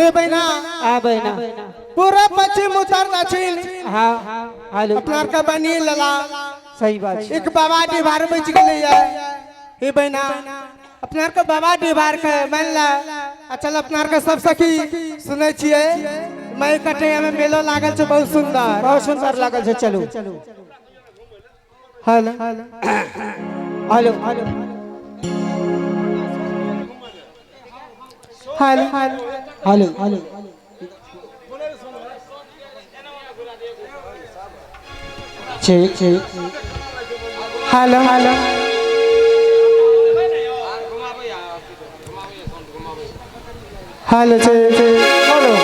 ए बहना आ बहना पूरा पश्चिम उत्तर दक्षिण हाँ हेलो अपना का बनी लला सही बात है। एक बाबा डिबार बच गई है ए बहना अपना का बाबा डिबार के बनला चल अपना का सब सखी सुने छिए मैं कटे में मेलो लागल छ बहुत सुंदर लागल छ चलो hello hello hello hello hello ठीक ठीक हेलो हेलो हेलो हेलो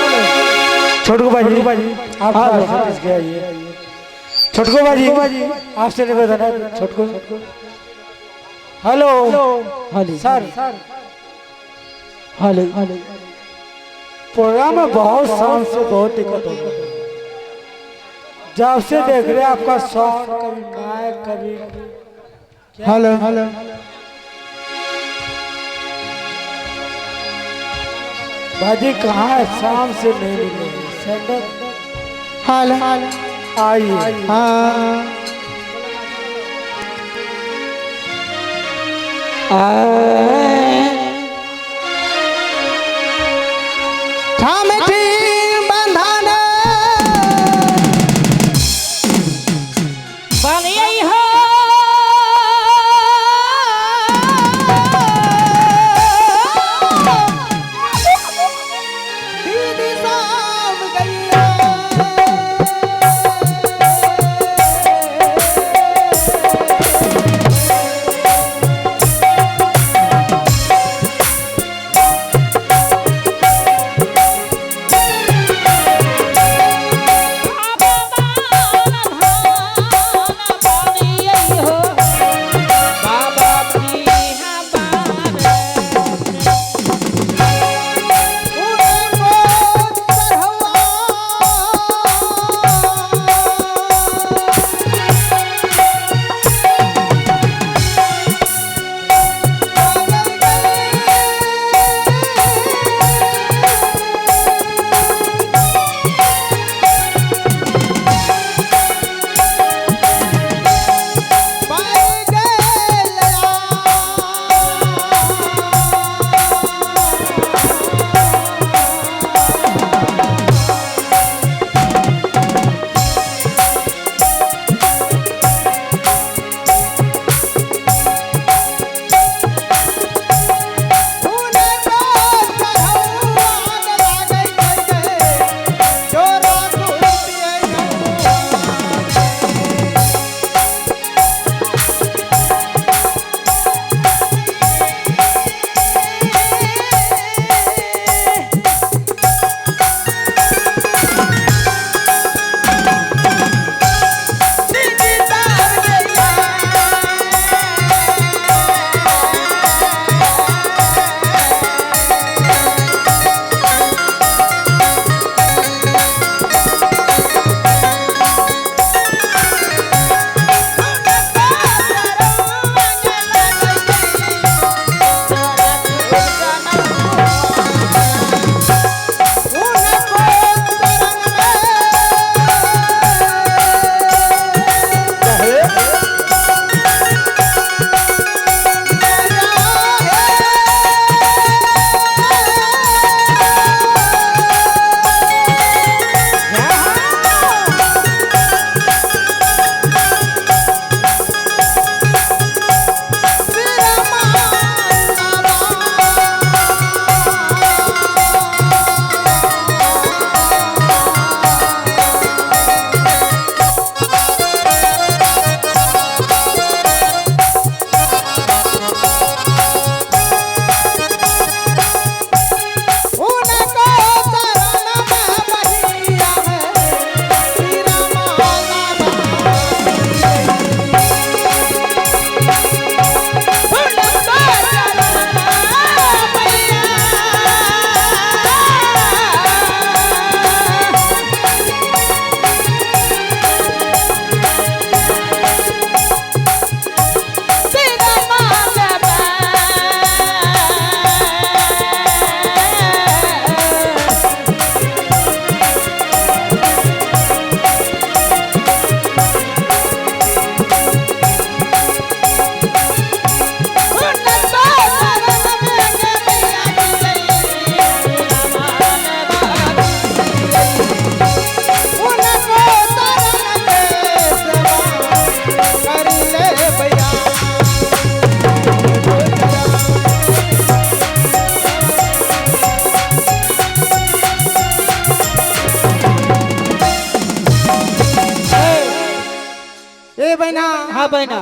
छोटको बाजी आप आइए छोटको बाजी आपसे निवेदन है छोटको hello hello sir hello hello program में बहुत शाम से बहुत दिक्कत हो गई जब से देख रहे आपका सॉन्ग कभी गायक कभी हेलो हेलो बाजी कहाँ है शाम से नहीं मिले सेंटर हेलो हेलो आइए हाँ बहना हाँ बहना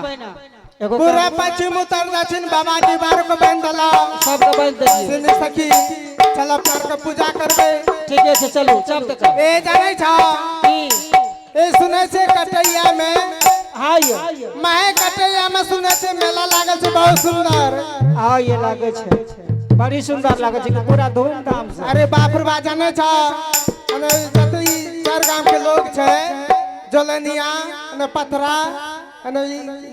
एगो पूरा पश्चिम उत्तर दक्षिण बाबा दीवार को बन दला सब का बांध दीजिए सुन सखी चल अपना के पूजा करबे ठीक है चलो चल तक ए जाने छा ए सुने से कटैया में हाँ ये माहे कटैया में सुने से मेला लागल छै बहुत सुंदर हाँ ये लागे छे बड़ी सुंदर लागे छे पूरा धूमधाम से अरे बाप रे बा जाने छा अने जतई चार गांव के लोग छे जोलनिया अने पथरा अने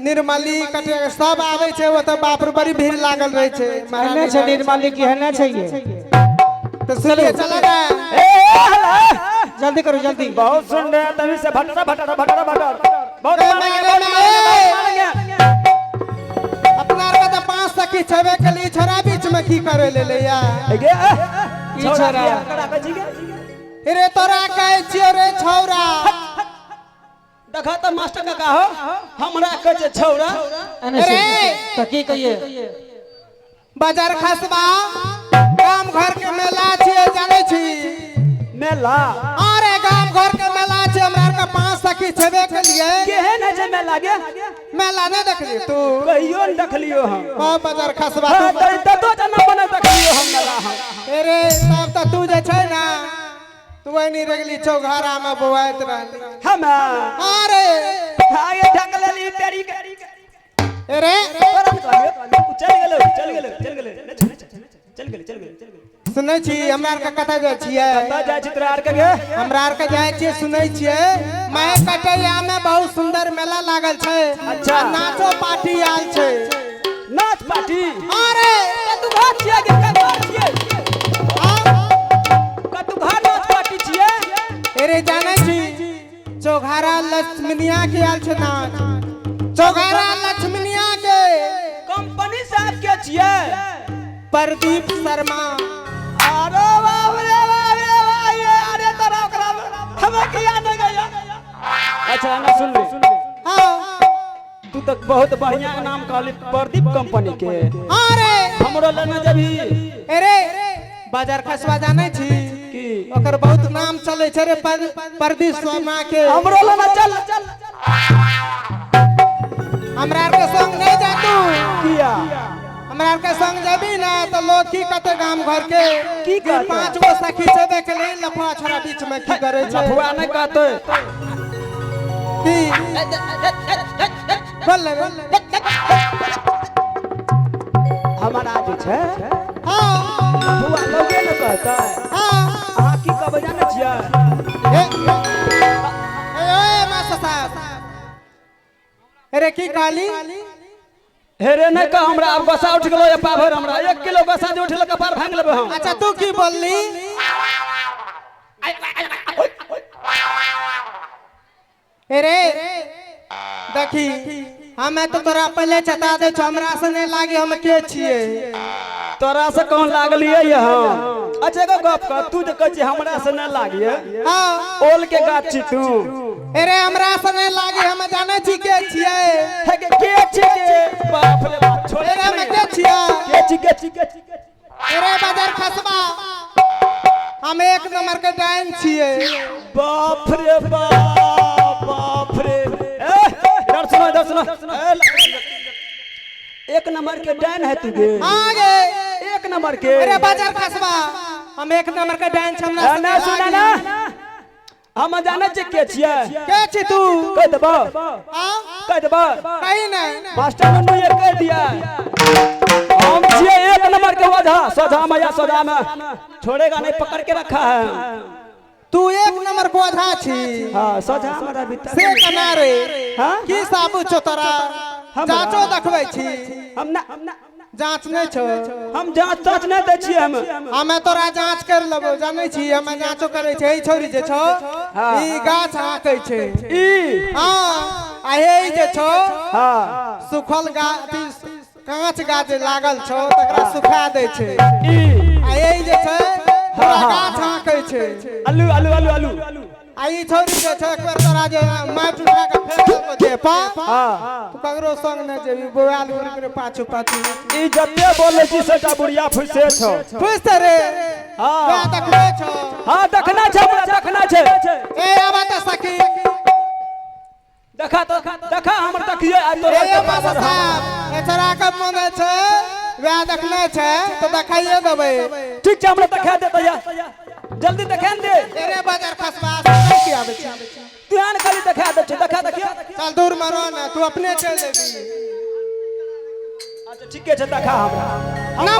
निर्मली कटैया सब आवे छे वो तो बाप रे बड़ी भीड़ लागल रहे छे हने छे निर्मली की हने छे ये तो सुनिए चला गया जल्दी करो जल्दी बहुत सुन रहे हैं तभी से भटरा भटरा भटरा भटरा बहुत अपना का तो 5 सखी छबे के लिए छोरा बीच में की करे ले ले या ई छोरा रे तोरा कहे छियो रे छौरा देखा तो मास्टर का हो हमरा कहे छे छौरा अने से तो की कहिए बाजार खसबा गाम घर के मेला छिए जाने छी मेला अरे गाम घर के मेला छै हमरा का 5 सखी छबे के लिए केहन है जे मेला गे मेला नहीं देखली तू कहियो न देखलियो हम ओ बाजार खसबा हां तो जना बना देखलियो हम मेला अरे तब तो तू जे छै ना तू नहीं रगली चौघारा में बोआइत रहली हम अरे हां ये ढक लेली तेरी अरे चल गेलो सुनै छी हमरा आर के कथा जाय छियै कता जाय छी तोरा आर के गे हमरा आर के जाय छियै सुनै छियै मैं कटैया में बहुत सुंदर मेला लागल छै अच्छा नाचो पार्टी आल छै नाच पार्टी अरे तू घर छिए के घर छिए तू घर नाच पार्टी छिए अरे जानै छी चौघारा लक्ष्मनिया के आल छै नाच चौघारा लक्ष्मनिया के कंपनी साहब के छिए प्रदीप शर्मा अरे बाप रे ये अरे तोरा ओकरा हम किया न गया अच्छा ना सुन ले हां तू तक बहुत बढ़िया नाम कहली प्रदीप कंपनी के अरे हमरो लेना जभी अरे बाजार खसवा जानै छी की ओकर बहुत नाम चले छै रे प्रदीप शर्मा के हमरो लेना चल हमरा आर के संग नहीं जा तू किया हमरा आर के संग जेबी ना तो लोग की कते गाम घर के की कहते? 5 गो सखी छबे के लिए लफड़ा छोरा बीच में की करे छै लफुआ नहीं कहते की बोल ले हमारा जो छै हां लफुआ लोगे न कहता हां अहाँ की कहब जाने छियै ए ओए मास्टर साहब अरे की काली हेरे नहीं कह हमरा अब गसा उठ गेलो या पाभर हमरा 1 किलो गसा जे उठल कपार भांग लेबे हम अच्छा तू की बोलली अरे देखी हमें तो तोरा पहले चता दे छ हमरा से नहीं लागे हम के छिए तोरा से कौन लागलिए यहाँ अच्छा एगो गप कर तू जे कह छी हमरा से नहीं लागिए हां ओल के गाछ छी तू अरे हमरा से नहीं लागे हम जाने छी के छिए हे के छी के बाप रे बाप छोड़ अरे हम के छिए के छी अरे बाजार खसबा हम 1 नंबर के डाइन छिए बाप रे बाप रे दर्शन 1 नंबर के डाइन है तू गे आगे 1 नंबर के अरे बाजार खसबा हम 1 नंबर के डाइन हमरा ना सुना ना हम जाने छी के छिए के छी तू कह देबो हां कह देबो कहीं नहीं मास्टर ने ये कह दिया हम छिए 1 नंबर के वजह सोधा मैया सोधा में छोड़ेगा नहीं पकड़ के रखा है तू 1 नंबर को आधा छी हां सोधा हमारा भीतर से कनारे हां की साबु चोतरा जांचो देखबै छी हम ना जांच नहीं छो हम जांच नहीं दै छी हमें तोरा जांच कर लेबो जानै छी हम जांचो करे छै ई छोरी जे छो ई गाछ आकै छै ई हां आ हे जे छो हां सुखल गाछ कांच गाछ लागल छो तकरा सुखा दै छै ई आ हे जे छै गाछ आकै छै आलू आई छोरी के छ एक बार तोरा जे माट उठा के फेंक को दे पा हां तू ककरो संग न जेबी बोआल उड़ के पाछू ई जते बोले छी सेटा बुढ़िया फुसे छौ खुश रे हां बा देखबै छो हां देखना छै हमरा देखना छै ए आबा त सखी देखा हमर तकिए आ तो ए मास्टर साहब एचरा के मन छै वह देखने छै तो देखाइए देबै। ठीक छै हमरा देखा दे तया जल्दी देखा दे। तेरे बाजार खसबास नहीं आवे छै तू आन खाली देखा दे देखा देखियो। चल दूर मरो ना तू अपने चल लेबी। अच्छा ठीक है देखा हमरा ना